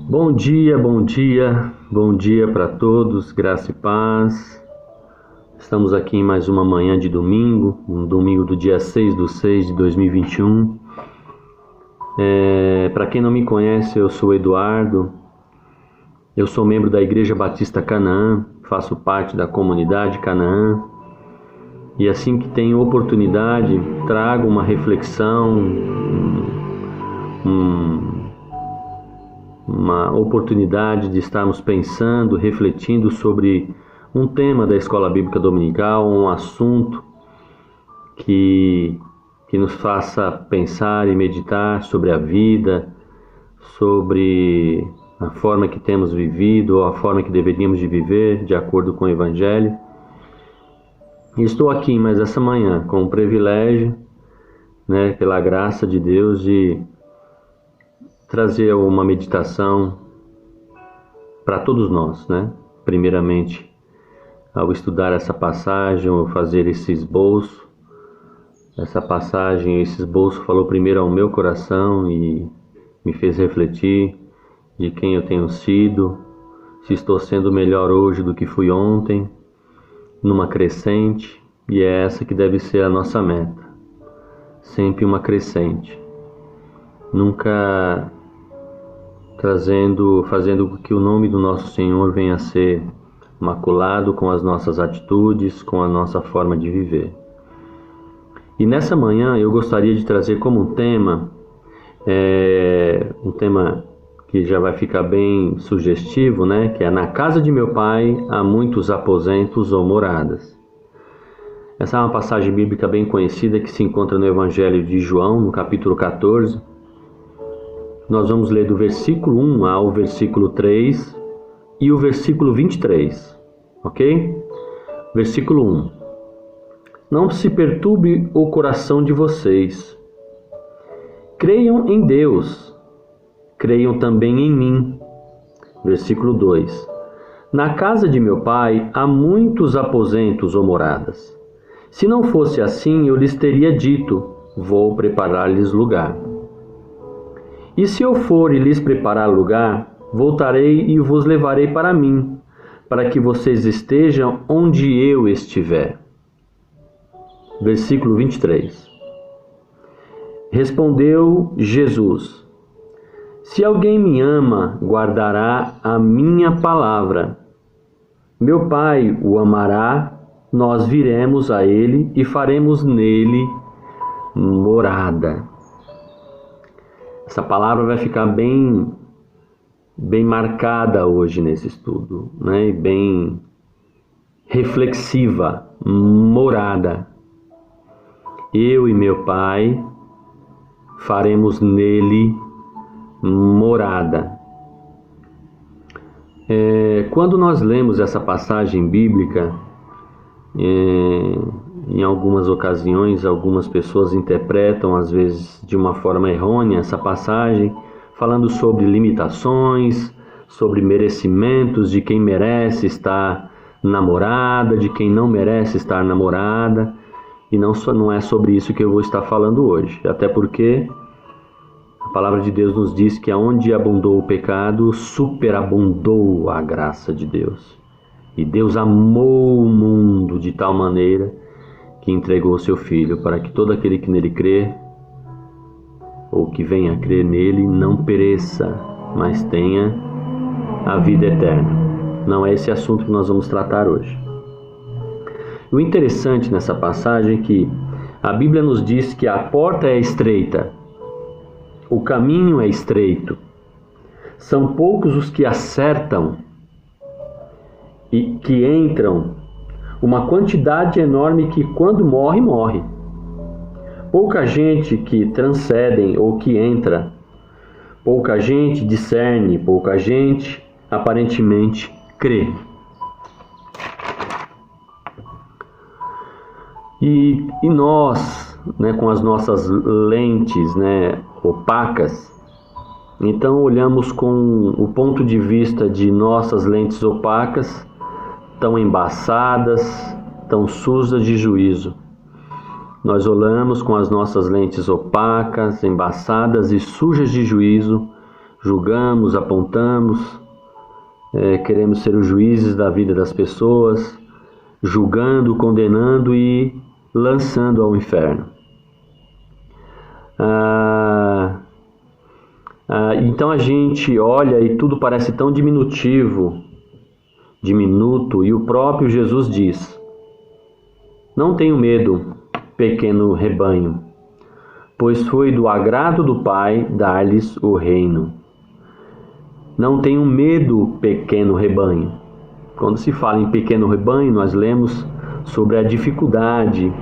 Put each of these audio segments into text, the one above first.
Bom dia para todos, graça e paz. Estamos aqui em mais uma manhã de domingo, um domingo do dia 6/6/2021. Para quem não me conhece, eu sou Eduardo, eu sou membro da Igreja Batista Canaã, faço parte da comunidade Canaã e assim que tenho oportunidade, trago uma reflexão, uma oportunidade de estarmos pensando, refletindo sobre um tema da Escola Bíblica Dominical, um assunto que nos faça pensar e meditar sobre a vida, sobre a forma que temos vivido ou a forma que deveríamos de viver de acordo com o Evangelho. E estou aqui mais essa manhã com o privilégio, pela graça de Deus, de trazer uma meditação para todos nós, Primeiramente, ao estudar essa passagem, ou fazer esse esboço, essa passagem, esse esboço falou primeiro ao meu coração e me fez refletir de quem eu tenho sido, se estou sendo melhor hoje do que fui ontem, numa crescente, e é essa que deve ser a nossa meta, sempre uma crescente, nunca fazendo com que o nome do nosso Senhor venha a ser maculado com as nossas atitudes, com a nossa forma de viver. E nessa manhã eu gostaria de trazer como um tema que já vai ficar bem sugestivo, que é: na casa de meu pai há muitos aposentos ou moradas. Essa é uma passagem bíblica bem conhecida que se encontra no Evangelho de João, no capítulo 14. Nós vamos ler do versículo 1 ao versículo 3 e o versículo 23, ok? Versículo 1. Não se perturbe o coração de vocês. Creiam em Deus, creiam também em mim. Versículo 2. Na casa de meu pai há muitos aposentos ou moradas. Se não fosse assim, eu lhes teria dito: vou preparar-lhes lugar. E se eu for e lhes preparar lugar, voltarei e vos levarei para mim, para que vocês estejam onde eu estiver. Versículo 23. Respondeu Jesus: se alguém me ama, guardará a minha palavra. Meu Pai o amará, nós viremos a ele e faremos nele morada. Essa palavra vai ficar bem marcada hoje nesse estudo, e bem reflexiva. Morada. Eu e meu Pai faremos nele morada. Quando nós lemos essa passagem bíblica, em algumas ocasiões, algumas pessoas interpretam, às vezes de uma forma errônea, essa passagem, falando sobre limitações, sobre merecimentos de quem merece estar namorada, de quem não merece estar namorada, e não é sobre isso que eu vou estar falando hoje, até porque a palavra de Deus nos diz que aonde abundou o pecado, superabundou a graça de Deus. E Deus amou o mundo de tal maneira que entregou o seu Filho para que todo aquele que nele crê, ou que venha a crer nele, não pereça, mas tenha a vida eterna. Não é esse assunto que nós vamos tratar hoje. O interessante nessa passagem é que a Bíblia nos diz que a porta é estreita, o caminho é estreito, são poucos os que acertam e que entram, uma quantidade enorme que quando morre, morre. Pouca gente que transcendem ou que entra, pouca gente discerne, pouca gente aparentemente crê. E nós, com as nossas lentes opacas, então olhamos com o ponto de vista de nossas lentes opacas, tão embaçadas, tão sujas de juízo. Nós olhamos com as nossas lentes opacas, embaçadas e sujas de juízo, julgamos, apontamos, queremos ser os juízes da vida das pessoas, julgando, condenando e lançando ao inferno. Então a gente olha e tudo parece tão diminuto, e o próprio Jesus diz: não tenho medo, pequeno rebanho, pois foi do agrado do Pai dar-lhes o reino. Não tenho medo, pequeno rebanho. Quando se fala em pequeno rebanho, nós lemos sobre a dificuldade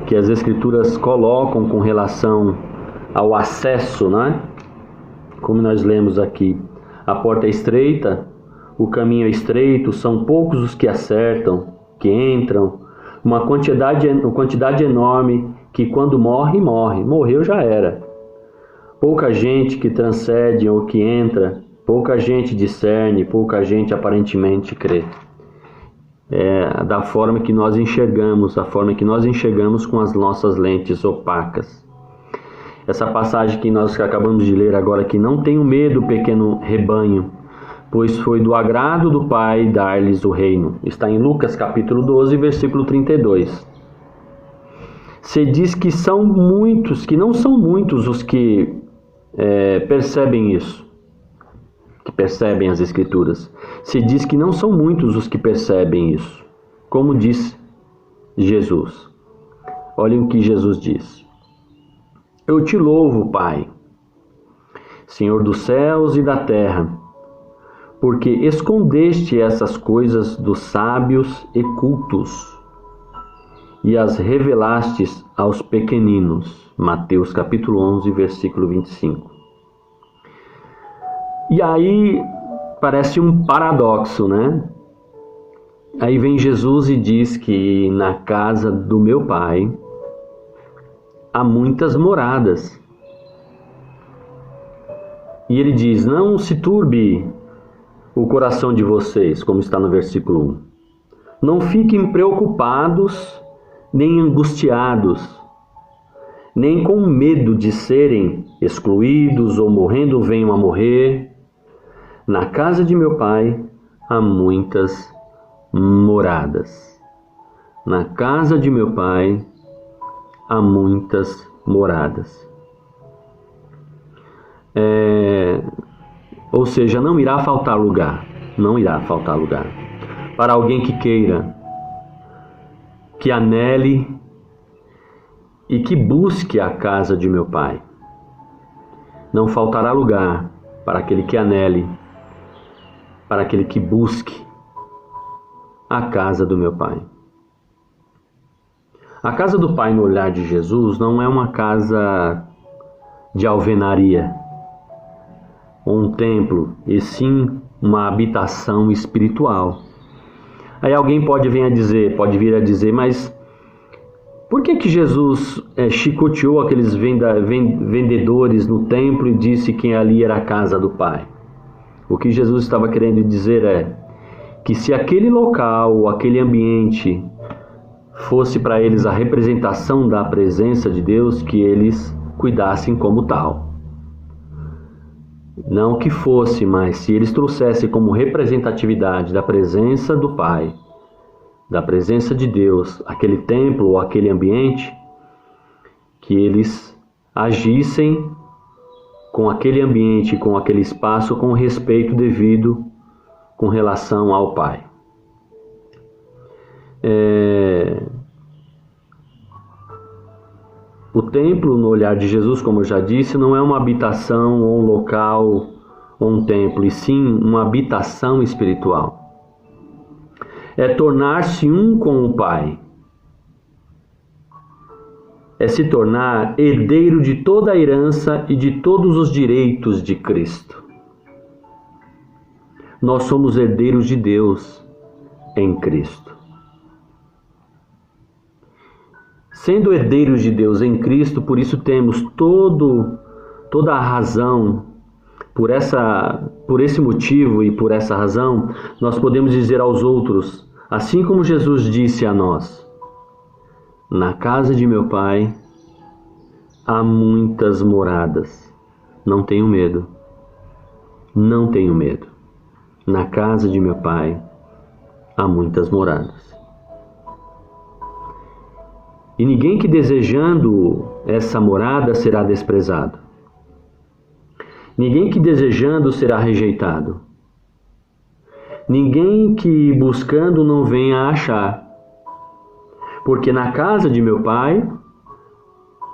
que as Escrituras colocam com relação ao acesso, né? Como nós lemos aqui, a porta é estreita, o caminho é estreito, são poucos os que acertam, que entram, uma quantidade enorme que quando morreu já era. Pouca gente que transcende ou que entra, pouca gente discerne, pouca gente aparentemente crê. Da forma que nós enxergamos, a forma que nós enxergamos com as nossas lentes opacas. Essa passagem que nós acabamos de ler agora aqui: não tenho medo, pequeno rebanho, pois foi do agrado do Pai dar-lhes o reino. Está em Lucas capítulo 12, versículo 32. Se diz que são muitos, que não são muitos os que percebem isso, que percebem as Escrituras. Se diz que não são muitos os que percebem isso. Como diz Jesus. Olhem o que Jesus diz: eu te louvo, Pai, Senhor dos céus e da terra, porque escondeste essas coisas dos sábios e cultos e as revelastes aos pequeninos. Mateus capítulo 11, versículo 25. E aí parece um paradoxo, né? Aí vem Jesus e diz que na casa do meu Pai há muitas moradas. E ele diz: não se turbe o coração de vocês, como está no versículo 1. Não fiquem preocupados, nem angustiados, nem com medo de serem excluídos ou morrendo venham a morrer. Na casa de meu Pai há muitas moradas. Na casa de meu Pai há muitas moradas. Ou seja, não irá faltar lugar. Não irá faltar lugar. Para alguém que queira, que anele e que busque a casa de meu Pai. Não faltará lugar para aquele que anele, para aquele que busque a casa do meu Pai. A casa do Pai no olhar de Jesus não é uma casa de alvenaria, ou um templo, e sim uma habitação espiritual. Aí alguém pode vir a dizer, mas por que Jesus chicoteou aqueles vendedores no templo e disse que ali era a casa do Pai? O que Jesus estava querendo dizer é que se aquele local, aquele ambiente fosse para eles a representação da presença de Deus, que eles cuidassem como tal. Não que fosse, mas se eles trouxessem como representatividade da presença do Pai, da presença de Deus, aquele templo ou aquele ambiente, que eles agissem com aquele ambiente, com aquele espaço, com o respeito devido com relação ao Pai. O templo, no olhar de Jesus, como eu já disse, não é uma habitação ou um local ou um templo, e sim uma habitação espiritual. É tornar-se um com o Pai. É se tornar herdeiro de toda a herança e de todos os direitos de Cristo. Nós somos herdeiros de Deus em Cristo. Sendo herdeiros de Deus em Cristo, por isso temos toda a razão, por esse motivo e por essa razão, nós podemos dizer aos outros, assim como Jesus disse a nós: na casa de meu Pai há muitas moradas, não tenho medo. Não tenho medo. Na casa de meu Pai há muitas moradas. E ninguém que desejando essa morada será desprezado. Ninguém que desejando será rejeitado. Ninguém que buscando não venha a achar. Porque na casa de meu Pai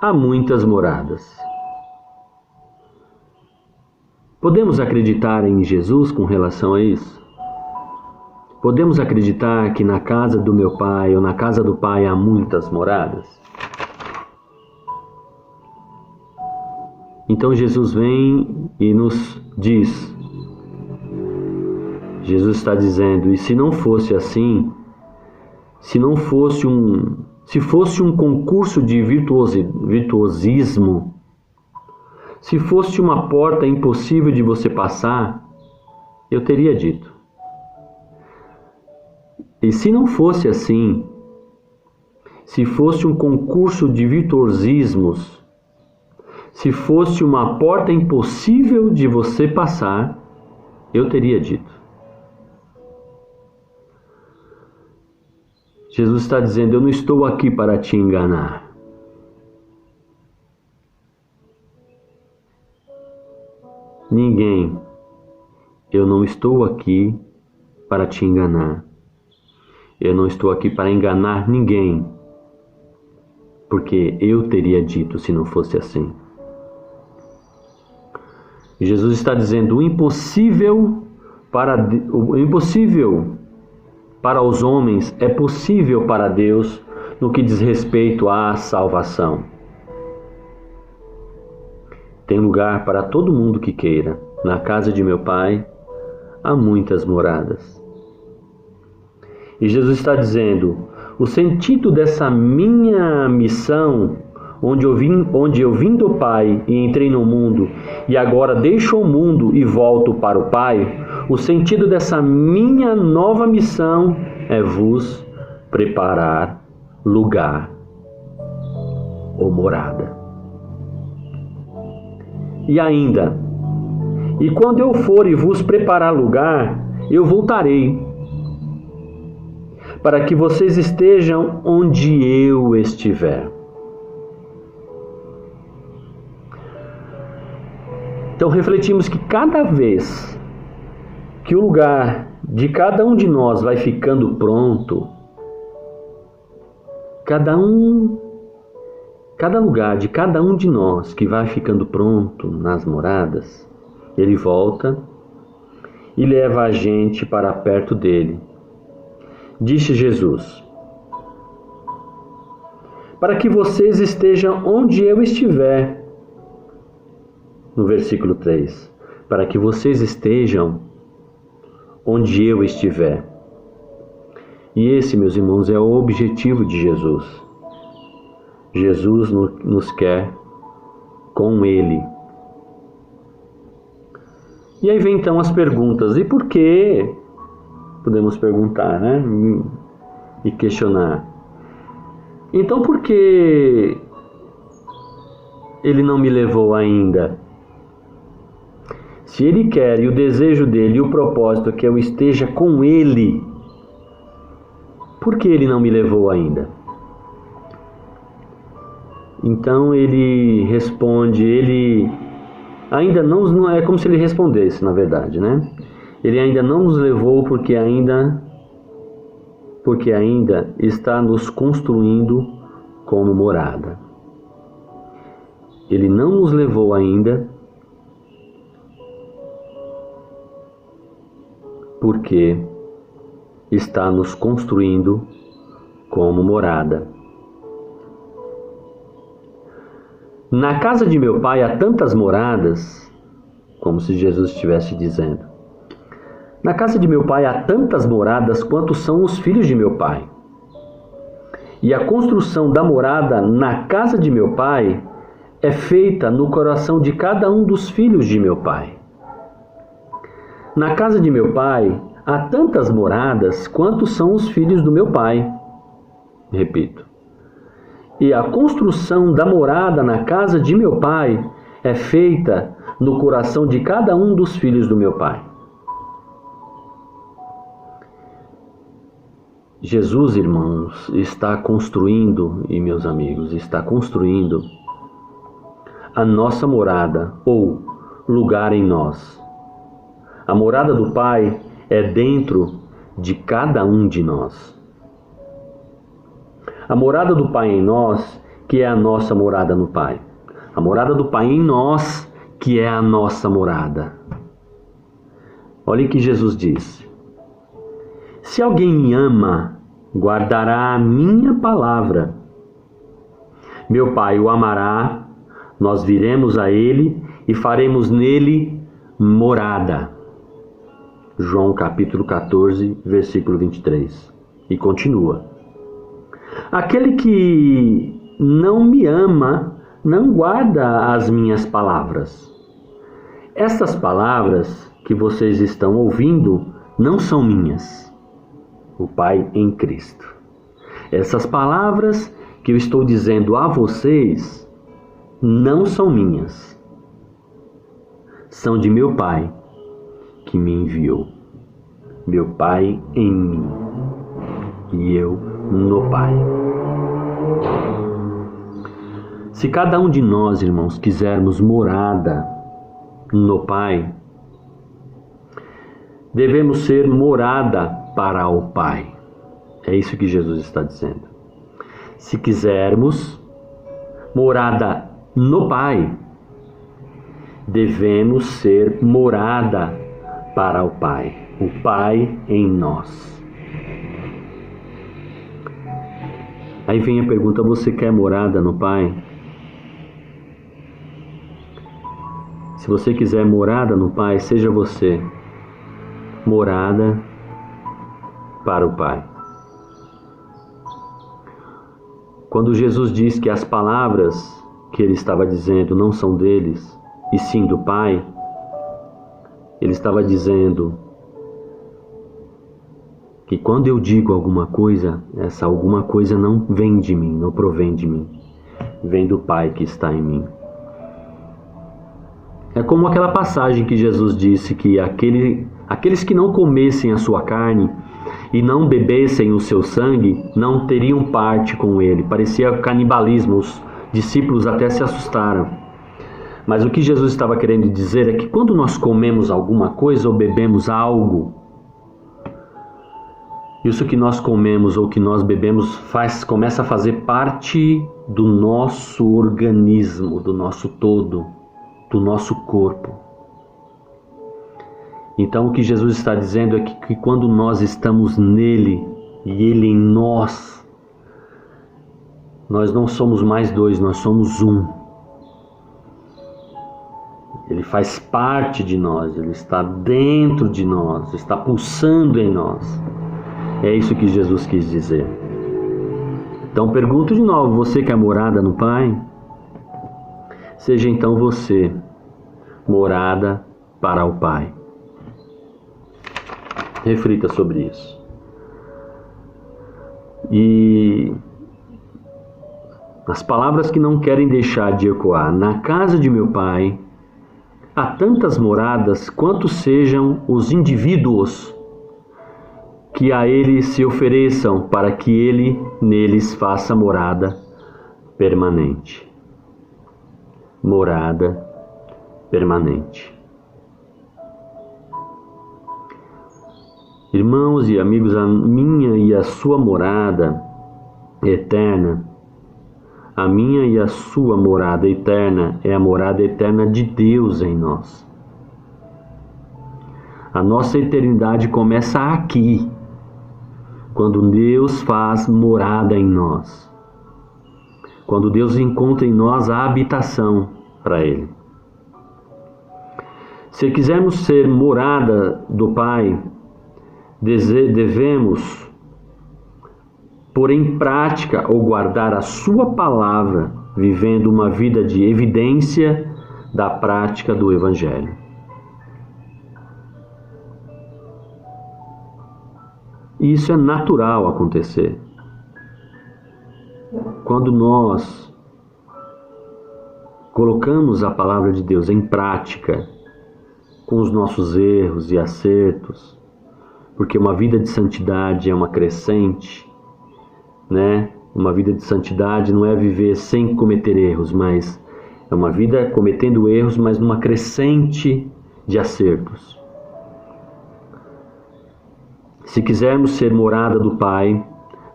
há muitas moradas. Podemos acreditar em Jesus com relação a isso? Podemos acreditar que na casa do meu Pai ou na casa do Pai há muitas moradas? Então Jesus vem e nos diz, Jesus está dizendo, e se não fosse assim, se fosse um concurso de virtuosismo, se fosse uma porta impossível de você passar, eu teria dito. E se não fosse assim, se fosse um concurso de virtuosismos, se fosse uma porta impossível de você passar, eu teria dito. Jesus está dizendo, eu não estou aqui para te enganar. Ninguém, eu não estou aqui para te enganar. Eu não estou aqui para enganar ninguém, porque eu teria dito se não fosse assim. E Jesus está dizendo, o impossível para os homens é possível para Deus no que diz respeito à salvação. Tem lugar para todo mundo que queira. Na casa de meu Pai há muitas moradas. E Jesus está dizendo, o sentido dessa minha missão, onde eu vim do Pai e entrei no mundo, e agora deixo o mundo e volto para o Pai, o sentido dessa minha nova missão é vos preparar lugar ou morada. E ainda, e quando eu for e vos preparar lugar, eu voltarei, para que vocês estejam onde eu estiver. Então refletimos que cada vez que o lugar de cada um de nós vai ficando pronto, cada lugar de cada um de nós que vai ficando pronto nas moradas, ele volta e leva a gente para perto dele. Disse Jesus, para que vocês estejam onde eu estiver. No versículo 3, para que vocês estejam onde eu estiver. E esse, meus irmãos, é o objetivo de Jesus. Jesus nos quer com Ele. E aí vem então as perguntas. E por que? Podemos perguntar, né? E questionar. Então por que Ele não me levou ainda? Se Ele quer, e o desejo dele, e o propósito é que eu esteja com Ele, por que Ele não me levou ainda? Então Ele responde, Ele ainda não é como se Ele respondesse, na verdade, né? Ele ainda não nos levou porque ainda está nos construindo como morada. Ele não nos levou ainda porque está nos construindo como morada. Na casa de meu Pai há tantas moradas, como se Jesus estivesse dizendo. Na casa de meu Pai há tantas moradas quanto são os filhos de meu Pai. E a construção da morada na casa de meu Pai é feita no coração de cada um dos filhos de meu Pai. Na casa de meu Pai há tantas moradas quanto são os filhos do meu Pai. Repito. E a construção da morada na casa de meu Pai é feita no coração de cada um dos filhos do meu Pai. Jesus, irmãos, está construindo, e meus amigos, está construindo a nossa morada ou lugar em nós. A morada do Pai é dentro de cada um de nós. A morada do Pai em nós, que é a nossa morada no Pai. A morada do Pai em nós, que é a nossa morada. Olha o que Jesus disse. Se alguém me ama, guardará a minha palavra. Meu Pai o amará, nós viremos a ele e faremos nele morada. João capítulo 14, versículo 23. E continua. Aquele que não me ama, não guarda as minhas palavras. Estas palavras que vocês estão ouvindo não são minhas. O Pai em Cristo. Essas palavras que eu estou dizendo a vocês não são minhas. São de meu Pai que me enviou. Meu Pai em mim e eu no Pai. Se cada um de nós, irmãos, quisermos morada no Pai, devemos ser morada para o Pai. É isso que Jesus está dizendo. Se quisermos morada no Pai, devemos ser morada para o Pai. O Pai em nós. Aí vem a pergunta, você quer morada no Pai? Se você quiser morada no Pai, seja você morada para o Pai. Quando Jesus diz que as palavras que ele estava dizendo não são deles, e sim do Pai, ele estava dizendo que quando eu digo alguma coisa, essa alguma coisa não vem de mim, não provém de mim, vem do Pai que está em mim. É como aquela passagem que Jesus disse que aqueles que não comessem a sua carne e não bebessem o seu sangue, não teriam parte com ele. Parecia canibalismo, os discípulos até se assustaram. Mas o que Jesus estava querendo dizer é que quando nós comemos alguma coisa ou bebemos algo, isso que nós comemos ou que nós bebemos começa a fazer parte do nosso organismo, do nosso todo, do nosso corpo. Então o que Jesus está dizendo é que quando nós estamos nele e ele em nós, nós não somos mais dois, nós somos um. Ele faz parte de nós, ele está dentro de nós, está pulsando em nós. É isso que Jesus quis dizer. Então pergunto de novo, você quer morada no Pai? Seja então você morada para o Pai. Reflita sobre isso. E as palavras que não querem deixar de ecoar: na casa de meu Pai há tantas moradas quanto sejam os indivíduos que a ele se ofereçam para que ele neles faça morada permanente. Morada permanente. Irmãos e amigos, a minha e a sua morada eterna, a minha e a sua morada eterna é a morada eterna de Deus em nós. A nossa eternidade começa aqui, quando Deus faz morada em nós. Quando Deus encontra em nós a habitação para Ele. Se quisermos ser morada do Pai, devemos pôr em prática ou guardar a sua palavra, vivendo uma vida de evidência da prática do Evangelho. E isso é natural acontecer. Quando nós colocamos a palavra de Deus em prática, com os nossos erros e acertos, porque uma vida de santidade é uma crescente, né? Uma vida de santidade não é viver sem cometer erros, mas é uma vida cometendo erros, mas numa crescente de acertos. Se quisermos ser morada do Pai,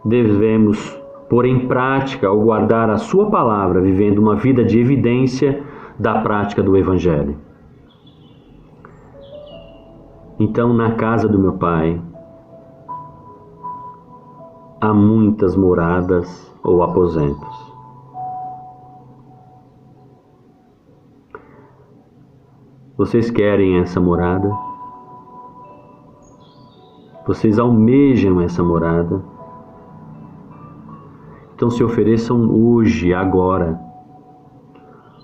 devemos pôr em prática ou guardar a sua palavra, vivendo uma vida de evidência da prática do Evangelho. Então, na casa do meu Pai, há muitas moradas ou aposentos. Vocês querem essa morada? Vocês almejam essa morada? Então se ofereçam hoje, agora,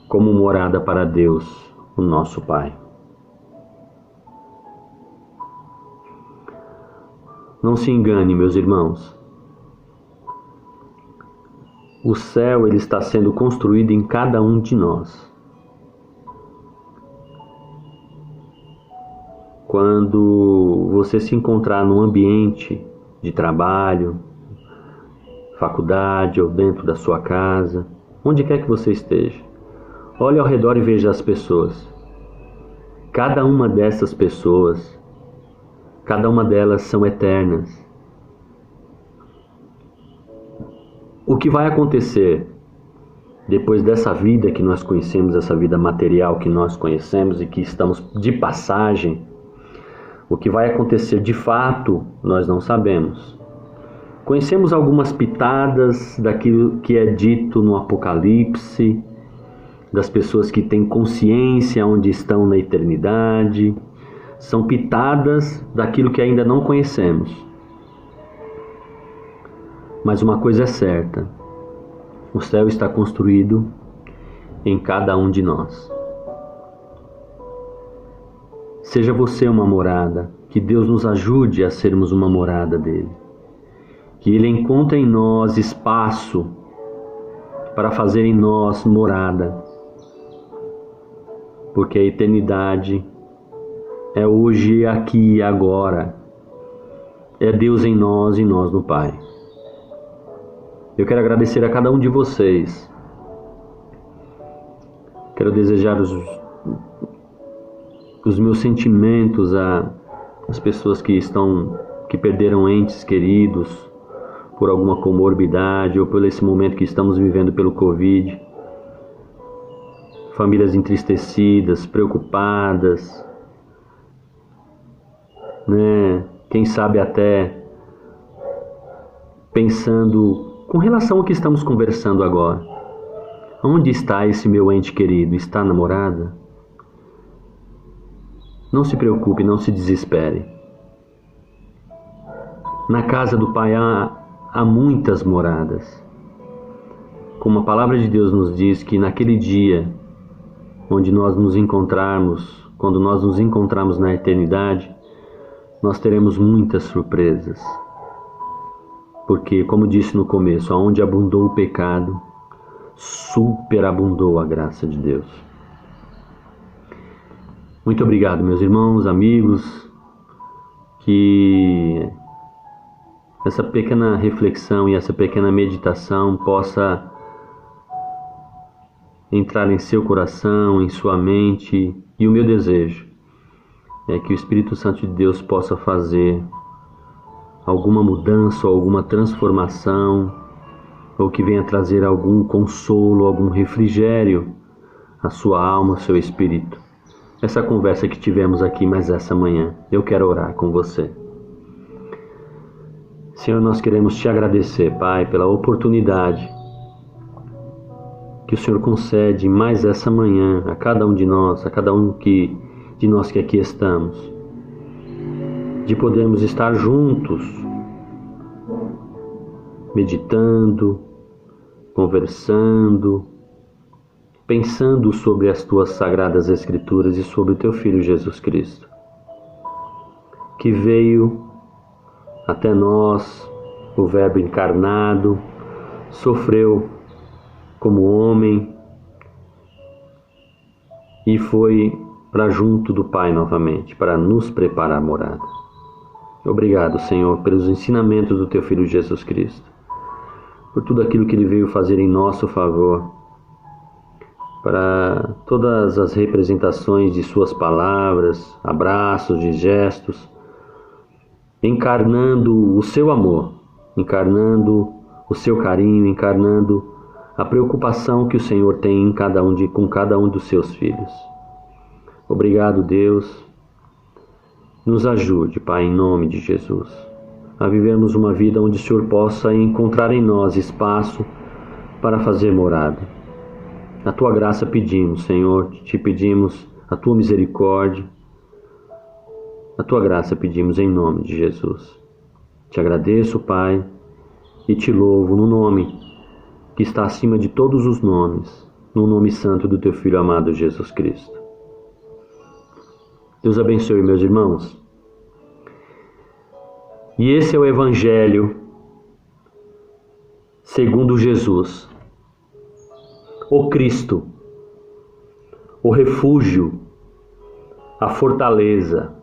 como morada para Deus, o nosso Pai. Não se engane, meus irmãos. O céu ele está sendo construído em cada um de nós. Quando você se encontrar num ambiente de trabalho, faculdade ou dentro da sua casa, onde quer que você esteja, olhe ao redor e veja as pessoas. Cada uma dessas pessoas, cada uma delas são eternas. O que vai acontecer depois dessa vida que nós conhecemos, essa vida material que nós conhecemos e que estamos de passagem, o que vai acontecer de fato, nós não sabemos. Conhecemos algumas pitadas daquilo que é dito no Apocalipse, das pessoas que têm consciência onde estão na eternidade. São pitadas daquilo que ainda não conhecemos. Mas uma coisa é certa: o céu está construído em cada um de nós. Seja você uma morada, que Deus nos ajude a sermos uma morada dele. Que ele encontre em nós espaço para fazer em nós morada. Porque a eternidade é hoje, aqui e agora. É Deus em nós e nós no Pai. Eu quero agradecer a cada um de vocês. Quero desejar os meus sentimentos às pessoas que perderam entes queridos por alguma comorbidade ou por esse momento que estamos vivendo pelo Covid. Famílias entristecidas, preocupadas, né? Quem sabe até pensando com relação ao que estamos conversando agora. Onde está esse meu ente querido? Está na morada? Não se preocupe, não se desespere. Na casa do Pai há muitas moradas. Como a palavra de Deus nos diz que naquele dia onde nós nos encontrarmos, quando nós nos encontrarmos na eternidade, nós teremos muitas surpresas. Porque, como disse no começo, aonde abundou o pecado, superabundou a graça de Deus. Muito obrigado, meus irmãos, amigos, que essa pequena reflexão e essa pequena meditação possa entrar em seu coração, em sua mente, e o meu desejo é que o Espírito Santo de Deus possa fazer alguma mudança, alguma transformação, ou que venha trazer algum consolo, algum refrigério à sua alma, ao seu espírito. Essa conversa que tivemos aqui mais essa manhã, eu quero orar com você. Senhor, nós queremos te agradecer, Pai, pela oportunidade que o Senhor concede mais essa manhã a cada um de nós, a cada um de nós que aqui estamos, de podermos estar juntos, meditando, conversando, pensando sobre as tuas sagradas Escrituras e sobre o teu Filho Jesus Cristo, que veio até nós, o Verbo encarnado, sofreu como homem, e foi para junto do Pai novamente, para nos preparar morada. Obrigado, Senhor, pelos ensinamentos do Teu Filho Jesus Cristo, por tudo aquilo que Ele veio fazer em nosso favor, para todas as representações de Suas palavras, abraços e gestos, encarnando o Seu amor, encarnando o Seu carinho, encarnando a preocupação que o Senhor tem com cada um dos Seus filhos. Obrigado, Deus. Nos ajude, Pai, em nome de Jesus, a vivermos uma vida onde o Senhor possa encontrar em nós espaço para fazer morada. A Tua graça pedimos, Senhor, te pedimos a Tua misericórdia. A Tua graça pedimos em nome de Jesus. Te agradeço, Pai, e te louvo no nome que está acima de todos os nomes, no nome santo do Teu Filho amado Jesus Cristo. Deus abençoe, meus irmãos. E esse é o Evangelho segundo Jesus, o Cristo, o refúgio, a fortaleza,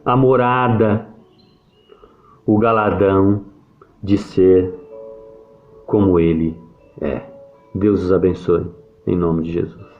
a morada, o galardão de ser como Ele é. Deus os abençoe, em nome de Jesus.